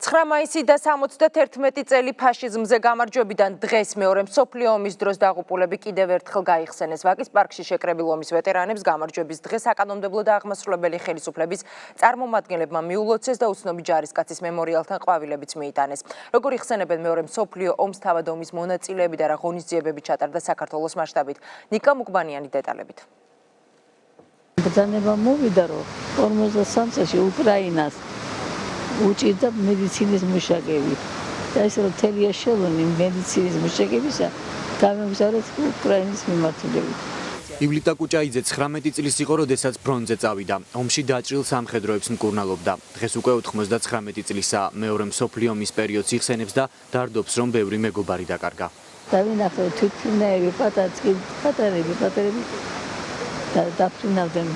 9 მაისი და 71 წელი ფაშიზმზე გამარჯვებიდან დღეს მეორე მსოფლიო ომის დროს დაღუპულები კიდევ ერთხელ გაიხსენეს. ვაკის პარკში შეკრებილ ომის ვეტერანებს გამარჯვების დღე საკანონმდებლო და აღმასრულებელი ხელისუფლების წარმომადგენლებმა მიულოცეს და უცნობი ჯარისკაცის მემორიალთან ყვავილებიც მიიტანეს. როგორ იხსენებენ მეორე მსოფლიო ომს თავად ომის მონაწილეები და რა ღონისძიებები ჩატარდა საქართველოს მასშტაბით. ნიკა მუკბანიანი დეტალებით. ბრძანება მოვიდა, რომ 53 წელს უკრაინას უჭირდა მედიცინის მუშაკები. და ეს რომ მთელი ეშელონი მედიცინის მუშაკებისა გამოგზავნეს უკრაინის მიმართულებით. ივლიტა კუჭაიძე 19 წლის იყო, როდესაც ფრონტზე წავიდა. ომში დაჭრილ სამხედროებს მკურნალობდა. დღეს უკვე 99 წლისაა. მეორე მსოფლიო ომის პერიოდს იხსენებს და დარდობს, რომ ბევრი მეგობარი დაკარგა. დავინახე თვითმფრინავები, პატარები დაფრინავდნენ.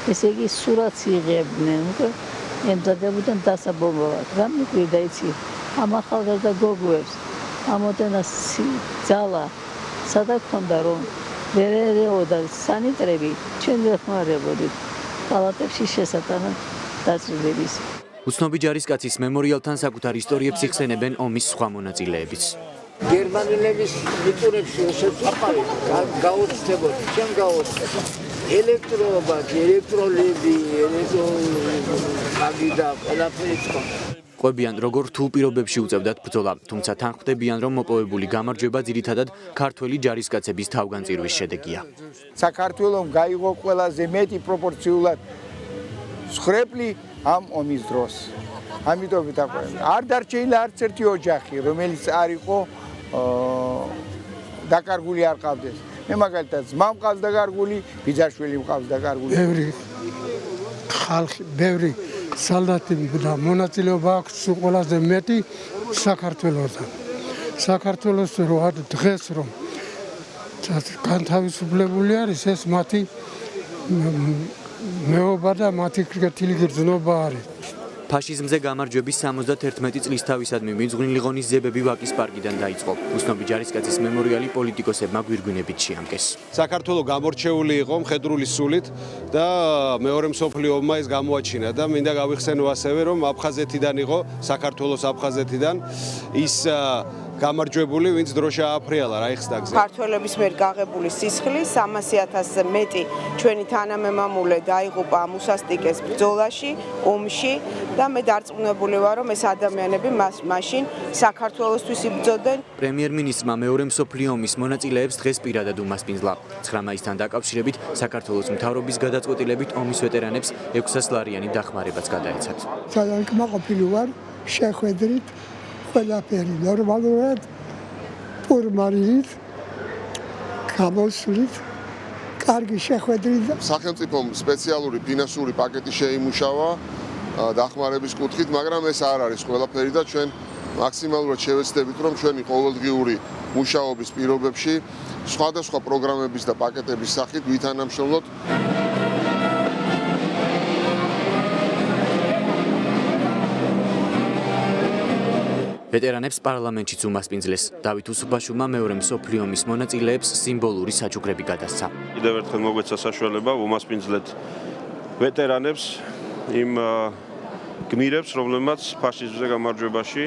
ესე იგი სურათს იღებდნენ. ემზადებოდნენ დასაბომბავად. რა მიგვიდა იცი? ამ ახალგაზრდა გოგოებს ამოდენას ძალა სადაც ქონდა რომ ვერ ერეოდა სანიტრები, ჩვენ ვერ ხმარებოდით პალატებში შესატანად დაწვრილების. უცნობი ჯარისკაცის მემორიალთან საკუთარ ისტორიებს იხსენებენ ომის სხვა მონაწილეებიც. გერმანელების მიწურებში შეწუხარი გაუწევთ, ჩემ გაუწევთ. ელექტროლები, აგიდა ყველაფერი თქვა. ყვებიან, როგორ რთულ პირობებში უწევდათ ბრძოლა, თუმცა თან ხვდებიან, რომ მოპოვებული გამარჯვება ძირითადად ქართველი ჯარისკაცების თავგანწირვის შედეგია. საქართველომ გაიღო ყველაზე მეტი პროპორციულად მსხვერპლი ამ ომის დროს. ამიტომ ვიტყვი, არ დარჩენილა არც ერთი ოჯახი, რომელიც არ იყო დაკარგული არ ყავდეს. მე მაგალითად ძმა მყავს დაკარგული, ბიძაშვილი მყავს დაკარგული. ბევრი სალდატი და მონაწილეობა აქვს ყველაზე მეტი საქართველოსთან. საქართველოს რო დღეს რომ განთავისუფლებული არის ეს მათი მეუბნება და მათი კრიტიკული გრძნობა არის. ფაშიზმზე გამარჯვების 71 წლის თავისადმი მიძღვნილი ღონისძიებები ვაკის პარკიდან დაიწყო. უცნობი ჯარისკაცის მემორიალი პოლიტიკოსებმა გვირგვინებით შეამკეს. საქართველო გამორჩეული იყო მხედრული სულით და მეორე მსოფლიო ომმა ეს გამოაჩინა და მინდა გავიხსენო ასევე რომ აფხაზეთიდან იყო, საქართველოს აფხაზეთიდან ის გამარჯვებული, ვინც დროშა აფრიალა რაიხსტაგზე. ქართველების მიერ გაღებული სისხლი 300,000-ზე მეტი ჩვენი თანამემამულე დაიღუპა ამ უსასტიკეს ბრძოლაში, ომში და მე დარწმუნებული ვარ, რომ ეს ადამიანები მაშინ საქართველოსთვის იბრძოდნენ. პრემიერ-მინისტრმა მეორე მსოფლიო ომის მონაწილეებს დღეს პირადად უმასპინძლა. 9 მაისთან დაკავშირებით საქართველოს მთავრობის გადაწყვეტილებით ომის ვეტერანებს 600 ლარიანი დახმარებაც გადაეცათ. ძალიან კმაყოფილი ვარ, შეხვედრით ყველაფერი ნორმალურად ფორმალით გამოსვლით კარგი შეხვედრით. სახელმწიფომ სპეციალური ფინანსური პაკეტი შეიმუშავა დახმარების კუთხით, მაგრამ ეს არ არის ყველაფერი და ჩვენ მაქსიმალურად შევეცდებით, რომ ჩვენი ყოველდღიური მუშაობის პირობებში სხვადასხვა პროგრამების და პაკეტების სახით ვითანამშრომლოთ. ვეტერანებს პარლამენტშიც უმასპინძლეს. დავით უსუბაშვილმა მეორე მსოფლიო ომის მონაწილეებს სიმბოლური საჩუქრები გადასცა. კიდევ ერთხელ მოგვეცა საშუალება უმასპინძლეთ ვეტერანებს იმ გმირებს, რომლებმაც ფაშიზმზე გამარჯვებაში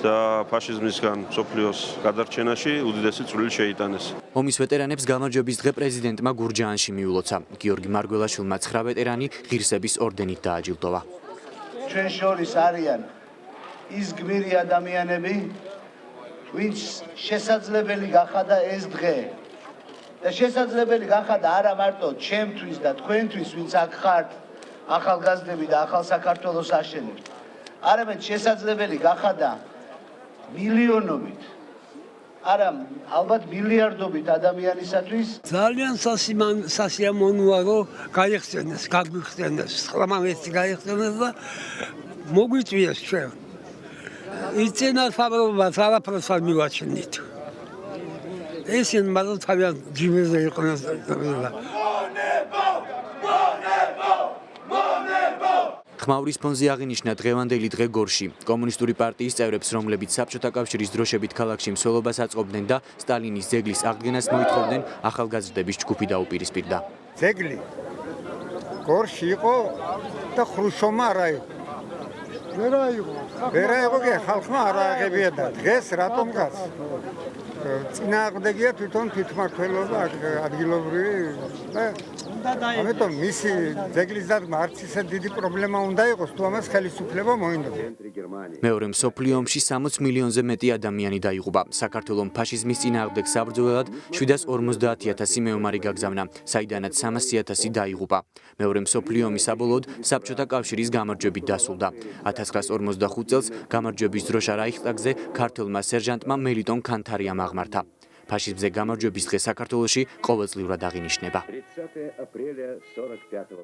და ფაშიზმისგან მსოფლიოს გადარჩენაში უდიდესი წვლილი შეიტანეს. ომის ვეტერანებს გამარჯვების დღე პრეზიდენტმა გურჯაანში მიულოცა. გიორგი მარგველაშვილმა 9 ვეტერანი ღირსების ორდენით დააჯილდოვა. ჩვენ შორის არიან ის გმირი ადამიანები, ვინც შესაძლებელი გახადა ეს დღე. და შესაძლებელი გახადა არა მარტო ჩემთვის და თქვენთვის, ვინც აქ ხართ, ახალგაზრდები და ახალ საქართველოს აშენებთ. არამედ შესაძლებელი გახადა მილიონობით, არა, ალბათ მილიარდობით ადამიანისათვის. ძალიან სასიამოვნოა რომ გაიხსენეს, გაგვიხსენეს, 9 მაისი გაიხსენეს და მოგვიწვიეს ჩვენ. იცინათ ფაბრობას არაფერს არ მივაჩნით. ესენი მაგრამ თავიანთ ჯიბეზე იყვნენ. ხმაურის ფონზე აღინიშნა დღევანდელი დღე გორში. კომუნისტური პარტიის წევრებს, რომლებიც საბჭოთა კავშირის დროშებით ქალაქში მსვლელობას აწყობდნენ და სტალინის ძეგლის აღდგენას მოითხოვდნენ, ახალგაზრდების ჯგუფი დაუპირისპირდა. ძეგლი გორში იყო და ხრუშოვმა არა იყო. ვერ აიღო კი ხალხმა არ ააღებია და დღეს რატომღაც წინააღმდეგია თვითონ თვითმმართველობა ადგილობრივი და ამიტომ მისი ძეგლის დადგმა არც ისე დიდი პრობლემა უნდა იყოს თუ ამას ხელისუფლება მოინდომს. მეორე მსოფლიო ომში 60 მილიონზე მეტი ადამიანი დაიღუპა. საქართველოს ფაშიზმის წინააღმდეგ საბრძოლველად 750,000 მეომარი გაგზავნა, საიდანაც 300,000 დაიღუპა. მეორე მსოფლიო ომი საბოლოოდ საბჭოთა კავშირის გამარჯვებით დასრულდა. 1945 წელს გამარჯვების დროშა რაიხსტაგზე ქართველმა სერჟანტმა მელიტონ ქანთარიამ აღმართა. ფაშიზმზე გამარჯვების დღე საქართველოში ყოველწლიურად აღინიშნება.